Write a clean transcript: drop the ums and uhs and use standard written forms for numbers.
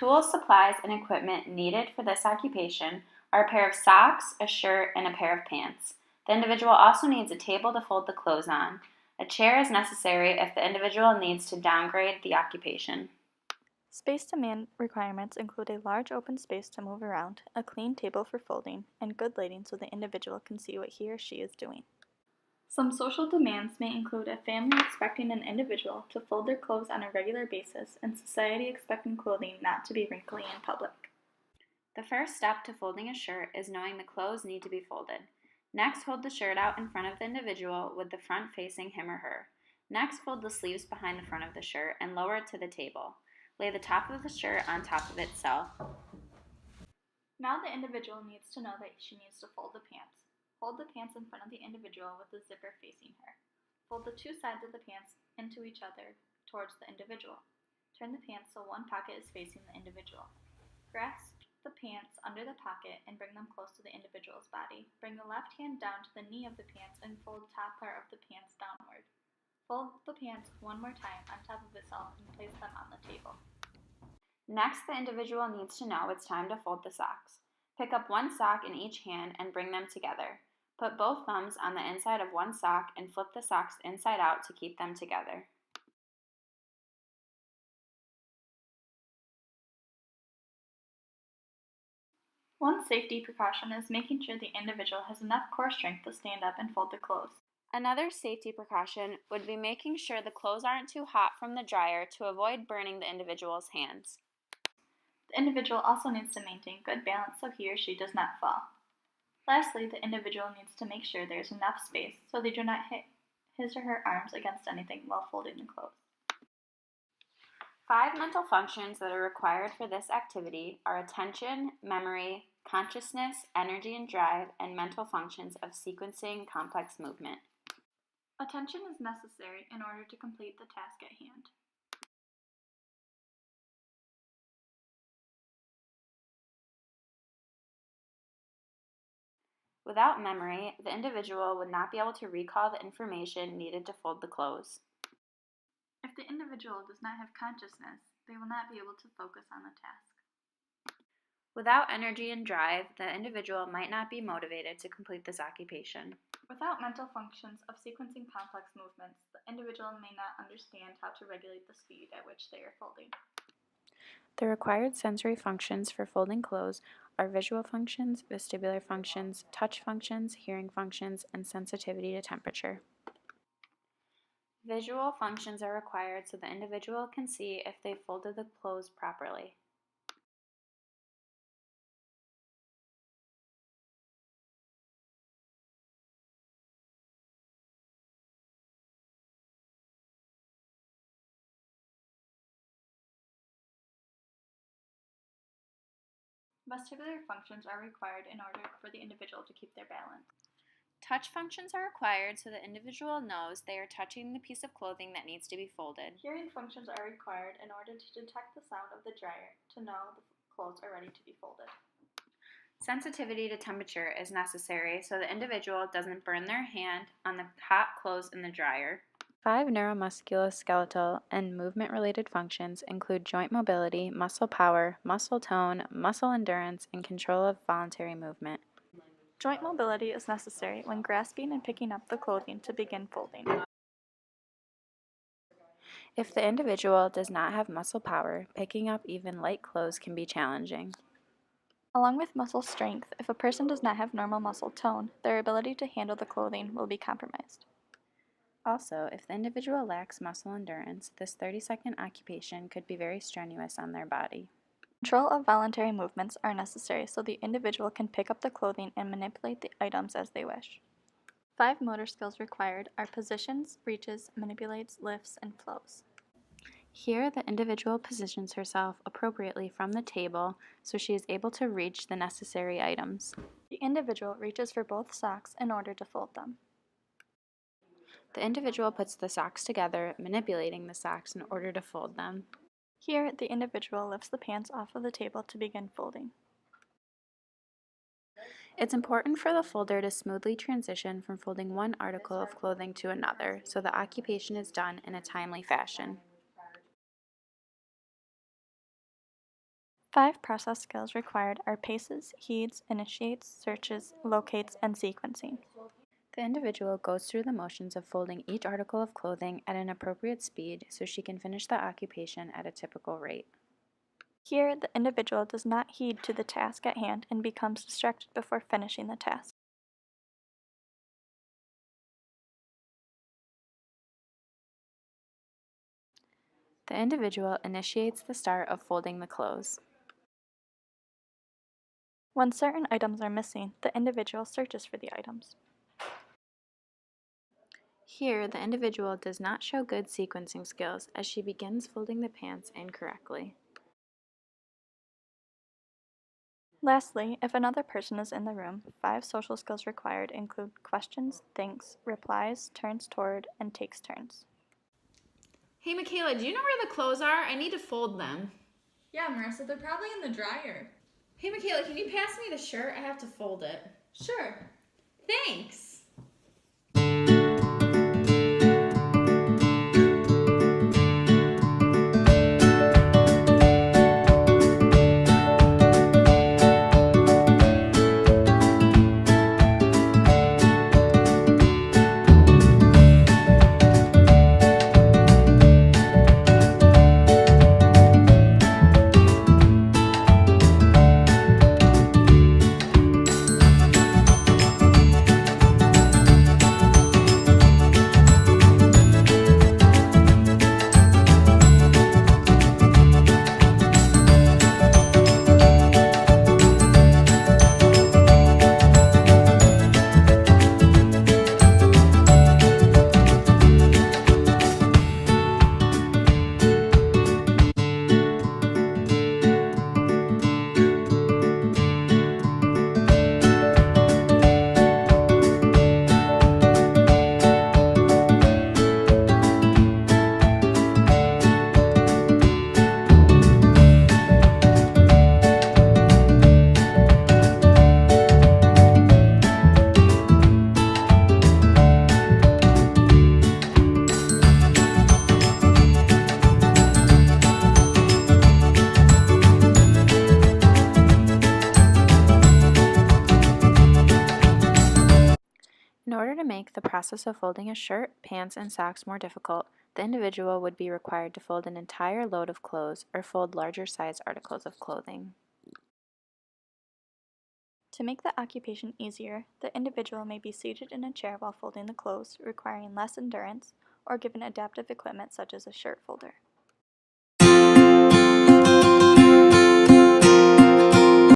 tools, supplies, and equipment needed for this occupation are a pair of socks, a shirt, and a pair of pants. The individual also needs a table to fold the clothes on. A chair is necessary if the individual needs to downgrade the occupation. Space demand requirements include a large open space to move around, a clean table for folding, and good lighting so the individual can see what he or she is doing. Some social demands may include a family expecting an individual to fold their clothes on a regular basis and society expecting clothing not to be wrinkly in public. The first step to folding a shirt is knowing the clothes need to be folded. Next, hold the shirt out in front of the individual with the front facing him or her. Next, fold the sleeves behind the front of the shirt and lower it to the table. Lay the top of the shirt on top of itself. Now the individual needs to know that she needs to fold the pants. Hold the pants in front of the individual with the zipper facing her. Fold the two sides of the pants into each other towards the individual. Turn the pants so one pocket is facing the individual. Grasp the pants under the pocket and bring them close to the individual's body. Bring the left hand down to the knee of the pants and fold top part of the pants downward. Fold the pants one more time on top of itself and place them on the table. Next, the individual needs to know it's time to fold the socks. Pick up one sock in each hand and bring them together. Put both thumbs on the inside of one sock and flip the socks inside out to keep them together. One safety precaution is making sure the individual has enough core strength to stand up and fold the clothes. Another safety precaution would be making sure the clothes aren't too hot from the dryer to avoid burning the individual's hands. The individual also needs to maintain good balance so he or she does not fall. Lastly, the individual needs to make sure there is enough space so they do not hit his or her arms against anything while folding the clothes. 5 mental functions that are required for this activity are attention, memory, consciousness, energy and drive, and mental functions of sequencing complex movement. Attention is necessary in order to complete the task at hand. Without memory, the individual would not be able to recall the information needed to fold the clothes. If the individual does not have consciousness, they will not be able to focus on the task. Without energy and drive, the individual might not be motivated to complete this occupation. Without mental functions of sequencing complex movements, the individual may not understand how to regulate the speed at which they are folding. The required sensory functions for folding clothes are visual functions, vestibular functions, touch functions, hearing functions, and sensitivity to temperature. Visual functions are required so the individual can see if they folded the clothes properly. Vestibular functions are required in order for the individual to keep their balance. Touch functions are required so the individual knows they are touching the piece of clothing that needs to be folded. Hearing functions are required in order to detect the sound of the dryer to know the clothes are ready to be folded. Sensitivity to temperature is necessary so the individual doesn't burn their hand on the hot clothes in the dryer. 5 neuromusculoskeletal and movement-related functions include joint mobility, muscle power, muscle tone, muscle endurance, and control of voluntary movement. Joint mobility is necessary when grasping and picking up the clothing to begin folding. If the individual does not have muscle power, picking up even light clothes can be challenging. Along with muscle strength, if a person does not have normal muscle tone, their ability to handle the clothing will be compromised. Also, if the individual lacks muscle endurance, this 30-second occupation could be very strenuous on their body. Control of voluntary movements are necessary so the individual can pick up the clothing and manipulate the items as they wish. 5 motor skills required are positions, reaches, manipulates, lifts, and flows. Here, the individual positions herself appropriately from the table so she is able to reach the necessary items. The individual reaches for both socks in order to fold them. The individual puts the socks together, manipulating the socks in order to fold them. Here, the individual lifts the pants off of the table to begin folding. It's important for the folder to smoothly transition from folding one article of clothing to another so the occupation is done in a timely fashion. 5 process skills required are paces, heeds, initiates, searches, locates, and sequencing. The individual goes through the motions of folding each article of clothing at an appropriate speed so she can finish the occupation at a typical rate. Here, the individual does not heed to the task at hand and becomes distracted before finishing the task. The individual initiates the start of folding the clothes. When certain items are missing, the individual searches for the items. Here, the individual does not show good sequencing skills as she begins folding the pants incorrectly. Lastly, if another person is in the room, 5 social skills required include questions, thinks, replies, turns toward, and takes turns. Hey McKayla, do you know where the clothes are? I need to fold them. Yeah, Marissa, they're probably in the dryer. Hey McKayla, can you pass me the shirt? I have to fold it. Sure. Thanks! In order to make the process of folding a shirt, pants, and socks more difficult, the individual would be required to fold an entire load of clothes or fold larger size articles of clothing. To make the occupation easier, the individual may be seated in a chair while folding the clothes, requiring less endurance, or given adaptive equipment such as a shirt folder.